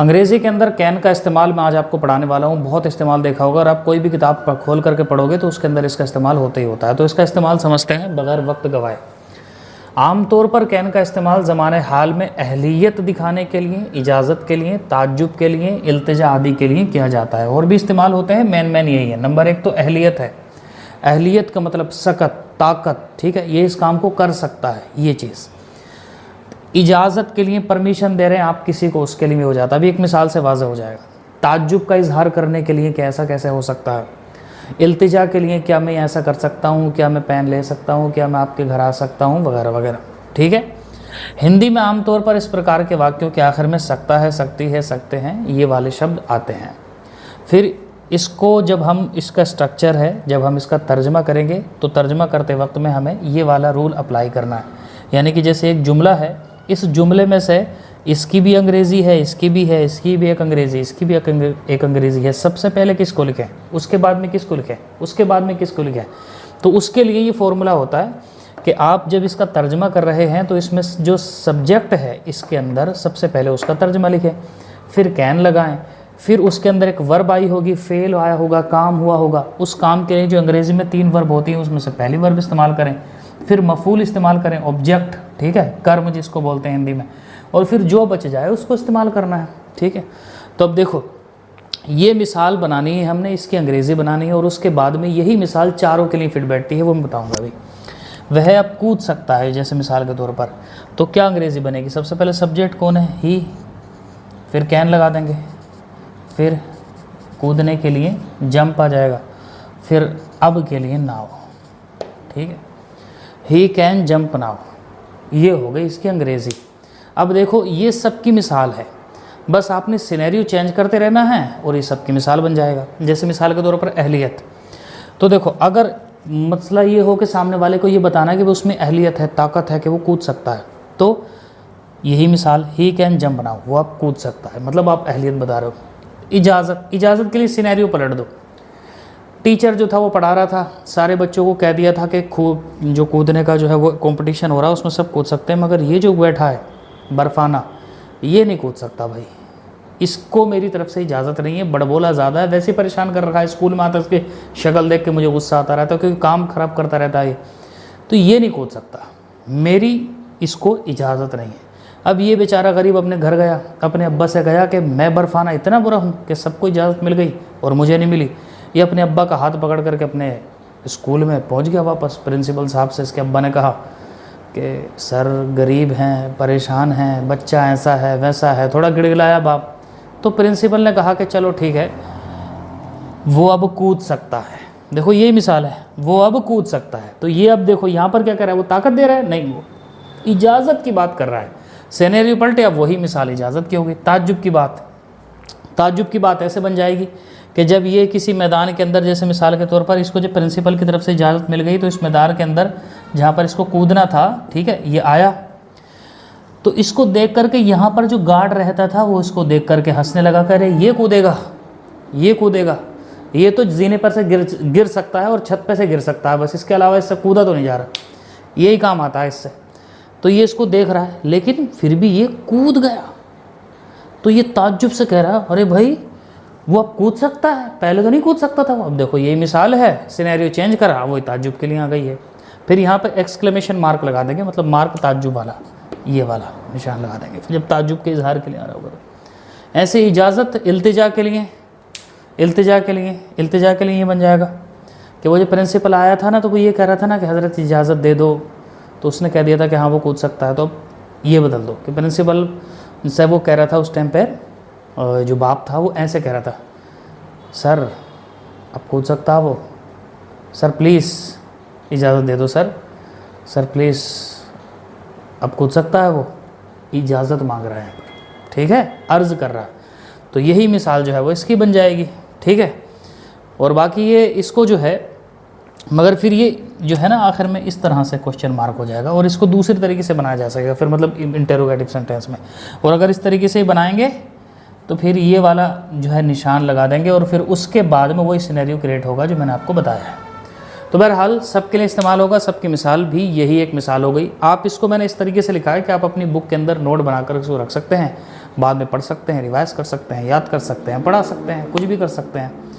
अंग्रेज़ी के अंदर कैन का इस्तेमाल मैं आज आपको पढ़ाने वाला हूँ। बहुत इस्तेमाल देखा होगा और आप कोई भी किताब खोल करके पढ़ोगे तो उसके अंदर इसका इस्तेमाल होता ही होता है। तो इसका इस्तेमाल समझते हैं बगैर वक्त गवाए। आमतौर पर कैन का इस्तेमाल ज़माने हाल में अहलियत दिखाने के लिए, इजाज़त के लिए, ताज्जुब के लिए, इल्तिजा आदि के लिए किया जाता है। और भी इस्तेमाल होते हैं, मेन यही है। नंबर 1 तो अहलियत है। अहलियत का मतलब सकत, ताकत, ठीक है, ये इस काम को कर सकता है, ये चीज़। इजाज़त के लिए परमिशन दे रहे हैं आप किसी को, उसके लिए भी हो जाता है। अभी एक मिसाल से वाज़ह हो जाएगा। ताज्जुब का इजहार करने के लिए कैसा कैसे हो सकता है। इल्तिजा के लिए क्या मैं ऐसा कर सकता हूँ, क्या मैं पेन ले सकता हूँ, क्या मैं आपके घर आ सकता हूँ, वगैरह वगैरह, ठीक है। हिंदी में आमतौर पर इस प्रकार के वाक्यों के आखिर में सकता है, सकती है, सकते हैं, ये वाले शब्द आते हैं। फिर इसको जब हम, इसका स्ट्रक्चर है, जब हम इसका तर्जमा करेंगे तो तर्जमा करते वक्त में हमें ये वाला रूल अप्लाई करना है। यानी कि जैसे एक जुमला है, इस जुमले में से इसकी भी अंग्रेज़ी है, इसकी भी है, इसकी भी एक अंग्रेज़ी, इसकी भी एक अंग्रेज़ी है। सबसे पहले किसको लिखें, उसके बाद में किसको लिखें, उसके बाद में किसको लिखें। तो उसके लिए ये फॉर्मूला होता है कि आप जब इसका तर्जमा कर रहे हैं तो इसमें जो सब्जेक्ट है इसके अंदर सबसे पहले उसका तर्जमा लिखें, फिर कैन लगाएं, फिर उसके अंदर एक वर्ब आई होगी, फेल आया होगा, काम हुआ होगा। उस काम के लिए जो अंग्रेज़ी में 3 वर्ब होती हैं उसमें से पहली वर्ब इस्तेमाल करें, फिर मफूल इस्तेमाल करें, ऑब्जेक्ट, ठीक है, कर्म जिसको बोलते हैं हिंदी में, और फिर जो बच जाए उसको इस्तेमाल करना है, ठीक है। तो अब देखो, ये मिसाल बनानी है हमने, इसकी अंग्रेज़ी बनानी है और उसके बाद में यही मिसाल चारों के लिए फिट बैठती है, वो मैं बताऊँगा अभी। वह अब कूद सकता है, जैसे मिसाल के तौर पर, तो क्या अंग्रेज़ी बनेगी। सबसे पहले सब्जेक्ट कौन है, ही, फिर कैन लगा देंगे, फिर कूदने के लिए जंप आ जाएगा, फिर अब के लिए नाव, ठीक है। ही कैन जंप नाव, ये हो गई इसकी अंग्रेज़ी। अब देखो, ये सब की मिसाल है, बस आपने सिनेरियो चेंज करते रहना है और ये सब की मिसाल बन जाएगा। जैसे मिसाल के तौर पर अहलियत, तो देखो, अगर मसला ये हो कि सामने वाले को ये बताना कि वो उसमें अहलियत है, ताकत है कि वो कूद सकता है, तो यही मिसाल, ही कैन जंप नाउ, वो आप कूद सकता है, मतलब आप अहलियत बता रहे हो। इजाज़त, इजाज़त के लिए सिनेरियो पलट दो। टीचर जो था वो पढ़ा रहा था, सारे बच्चों को कह दिया था कि जो कूदने का जो है वो कंपटीशन हो रहा है, उसमें सब कूद सकते हैं, मगर ये जो बैठा है बर्फाना, ये नहीं कूद सकता भाई, इसको मेरी तरफ से इजाज़त नहीं है, बड़बोला ज़्यादा है, वैसे ही परेशान कर रखा है। स्कूल में आता है, उसकी शक्ल देख के मुझे गुस्सा आता रहता है क्योंकि काम ख़राब करता रहता है, तो ये नहीं कूद सकता, मेरी इसको इजाज़त नहीं है। अब ये बेचारा गरीब अपने घर गया, अपने अब्बा से गया कि मैं बर्फाना इतना बुरा हूँ कि सबको इजाज़त मिल गई और मुझे नहीं मिली। ये अपने अब्बा का हाथ पकड़ करके अपने स्कूल में पहुँच गया वापस। प्रिंसिपल साहब से इसके अब्बा ने कहा कि सर गरीब हैं, परेशान हैं, बच्चा ऐसा है वैसा है, थोड़ा गिड़गिड़ाया बाप। तो प्रिंसिपल ने कहा कि चलो ठीक है, वो अब कूद सकता है। देखो ये मिसाल है, वो अब कूद सकता है। तो ये अब देखो यहाँ पर क्या कर रहा है, वो ताकत दे रहा है, नहीं, वो इजाज़त की बात कर रहा है। सिनेरियो पलटे, अब वही मिसाल इजाज़त की होगी। ताज्जुब की बात, ताज्जुब की बात ऐसे बन जाएगी कि जब ये किसी मैदान के अंदर, जैसे मिसाल के तौर पर इसको जब प्रिंसिपल की तरफ से इजाज़त मिल गई, तो इस मैदान के अंदर जहाँ पर इसको कूदना था, ठीक है, ये आया, तो इसको देख करके यहाँ पर जो गार्ड रहता था वो इसको देख करके हंसने लगा, कह रहे ये कूदेगा, ये कूदेगा, ये तो जीने पर से गिर सकता है और छत पे से गिर सकता है, बस इसके अलावा इससे कूदा तो नहीं जा रहा, यही काम आता है इससे। तो ये इसको देख रहा है, लेकिन फिर भी ये कूद गया। तो ये ताज्जुब से कह रहा है, अरे भाई वो अब कूद सकता है, पहले तो नहीं कूद सकता था वो। अब देखो यही मिसाल है, सिनेरियो चेंज करा, वो ताज्जुब के लिए आ गई है। फिर यहाँ पर एक्सक्लेमेशन मार्क लगा देंगे, मतलब मार्क ताज्जुब वाला, ये वाला निशान लगा देंगे फिर जब ताज्जुब के इजहार के लिए आ रहा होगा। तो ऐसे इजाज़त इल्तिजा के लिए, इल्तिजा के लिए, इल्तिजा के लिए ये बन जाएगा कि वो जो प्रिंसिपल आया था ना, तो वो ये कह रहा था ना कि हज़रत इजाज़त दे दो, तो उसने कह दिया था कि हाँ वो कूद सकता है। तो अब ये बदल दो कि प्रिंसिपल से वो कह रहा था उस टाइम पर, जो बाप था वो ऐसे कह रहा था, सर अब कूद सकता है वो, सर प्लीज़ इजाज़त दे दो, सर सर प्लीज़ अब कूद सकता है वो, इजाज़त मांग रहा है, ठीक है, अर्ज़ कर रहा है। तो यही मिसाल जो है वो इसकी बन जाएगी, ठीक है। और बाकी ये इसको जो है, मगर फिर ये जो है ना आखिर में इस तरह से क्वेश्चन मार्क हो जाएगा और इसको दूसरी तरीके से बनाया जा सकेगा फिर, मतलब इंटेरोगेटिव सेंटेंस में। और अगर इस तरीके से ही बनाएंगे तो फिर ये वाला जो है निशान लगा देंगे और फिर उसके बाद में वही सिनेरियो क्रिएट होगा जो मैंने आपको बताया है। तो बहरहाल सबके लिए इस्तेमाल होगा, सबकी मिसाल भी यही एक मिसाल हो गई। आप इसको मैंने इस तरीके से लिखा है कि आप अपनी बुक के अंदर नोट बनाकर इसको रख सकते हैं। बाद में पढ़ सकते हैं, रिवाइज कर सकते हैं, याद कर सकते हैं, पढ़ा सकते हैं, कुछ भी कर सकते हैं।